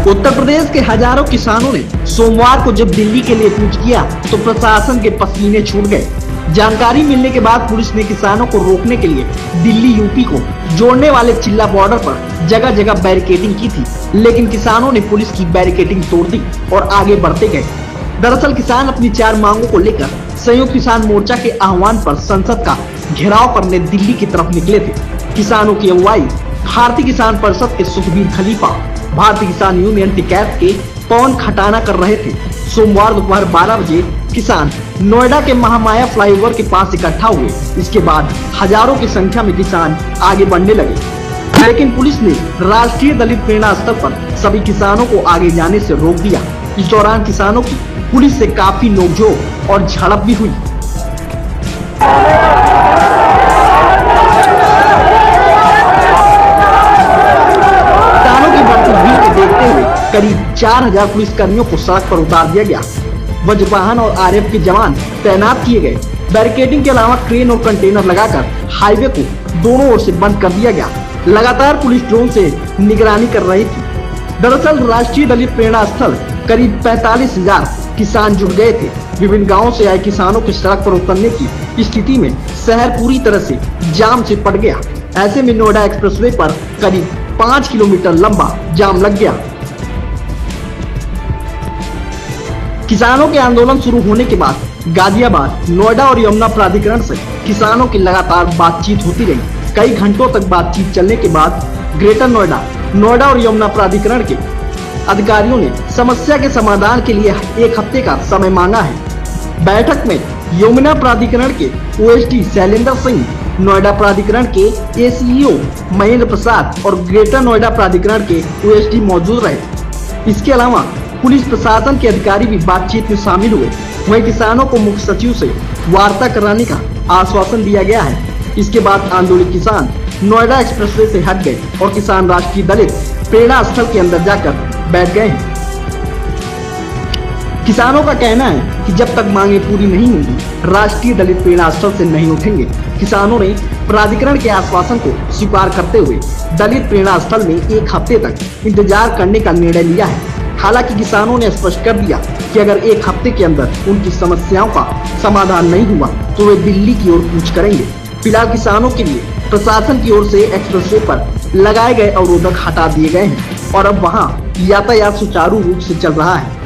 उत्तर प्रदेश के हजारों किसानों ने सोमवार को जब दिल्ली के लिए कूच किया तो प्रशासन के पसीने छूट गए। जानकारी मिलने के बाद पुलिस ने किसानों को रोकने के लिए दिल्ली यूपी को जोड़ने वाले चिल्ला बॉर्डर पर जगह जगह बैरिकेडिंग की थी, लेकिन किसानों ने पुलिस की बैरिकेडिंग तोड़ दी और आगे बढ़ते गए। दरअसल किसान अपनी 4 मांगों को लेकर संयुक्त किसान मोर्चा के आह्वान पर संसद का घेराव करने दिल्ली की तरफ निकले थे। किसानों की अगुवाई भारतीय किसान परिषद के सुखबीर खलीफा, भारतीय किसान यूनियन टिकैत के पवन खटाना कर रहे थे। सोमवार दोपहर 12 बजे किसान नोएडा के महामाया फ्लाईओवर के पास इकट्ठा हुए। इसके बाद हजारों की संख्या में किसान आगे बढ़ने लगे, लेकिन पुलिस ने राष्ट्रीय दलित प्रेरणा स्थल पर सभी किसानों को आगे जाने से रोक दिया। इस दौरान किसानों की पुलिस से काफी नोकझोंक और झड़प भी हुई। किसानों की बढ़ती भीड़ को देखते हुए करीब 4000 पुलिस कर्मियों को सड़क पर उतार दिया गया। वज्रवाहन और आरएएफ के जवान तैनात किए गए। बैरिकेडिंग के अलावा क्रेन और कंटेनर लगाकर हाईवे को दोनों ओर से बंद कर दिया गया। लगातार पुलिस ड्रोन से निगरानी कर रही थी। दरअसल राष्ट्रीय दलित प्रेरणा स्थल करीब 45,000 किसान जुट गए थे। विभिन्न गांवों से आए किसानों के सड़क पर उतरने की स्थिति में शहर पूरी तरह से जाम से पट गया। ऐसे में नोएडा एक्सप्रेसवे पर करीब 5 किलोमीटर लंबा जाम लग गया। किसानों के आंदोलन शुरू होने के बाद गाजियाबाद, नोएडा और यमुना प्राधिकरण से किसानों की लगातार बातचीत होती रही। कई घंटों तक बातचीत चलने के बाद ग्रेटर नोएडा और यमुना प्राधिकरण के अधिकारियों ने समस्या के समाधान के लिए 1 हफ्ते का समय मांगा है। बैठक में यमुना प्राधिकरण के ओएसडी शैलेंद्र सिंह, नोएडा प्राधिकरण के एसीईओ महेंद्र प्रसाद और ग्रेटर नोएडा प्राधिकरण के ओएसडी मौजूद रहे। इसके अलावा पुलिस प्रशासन के अधिकारी भी बातचीत में शामिल हुए। वहीं किसानों को मुख्य सचिव से वार्ता कराने का आश्वासन दिया गया है। इसके बाद आंदोलित किसान नोएडा एक्सप्रेसवे से हट गए और किसान राष्ट्रीय दलित प्रेरणा स्थल के अंदर जाकर बैठ गए हैं। किसानों का कहना है कि जब तक मांगे पूरी नहीं होंगी, राष्ट्रीय दलित प्रेरणा स्थल से नहीं उठेंगे। किसानों ने प्राधिकरण के आश्वासन को स्वीकार करते हुए दलित प्रेरणा स्थल में 1 हफ्ते तक इंतजार करने का निर्णय लिया है। हालांकि किसानों ने स्पष्ट कर दिया कि अगर 1 हफ्ते के अंदर उनकी समस्याओं का समाधान नहीं हुआ तो वे दिल्ली की ओर कूच करेंगे। फिलहाल किसानों के लिए प्रशासन की ओर से एक्सप्रेसवे पर लगाए गए अवरोधक हटा दिए गए हैं और अब वहां यातायात सुचारू रूप से चल रहा है।